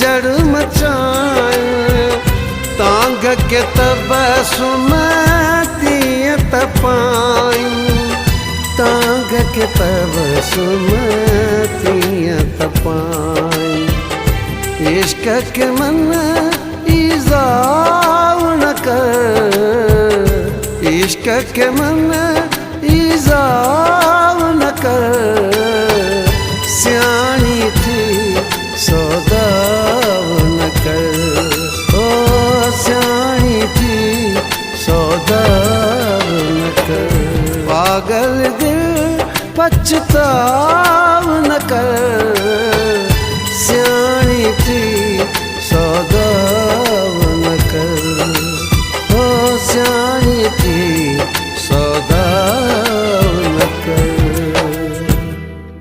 जड़ मचायूं तांग के तबसुम तीअं तपायूं तांग के तबसुम तीअं तपायूं इश्क के मन ईज़ाउ न कर इश्क के मन ईज़ाउ न कर सियाणी थी सौदाउ न कर ओ सियाणी थी सौदाउ न कर पागल दिल पछताए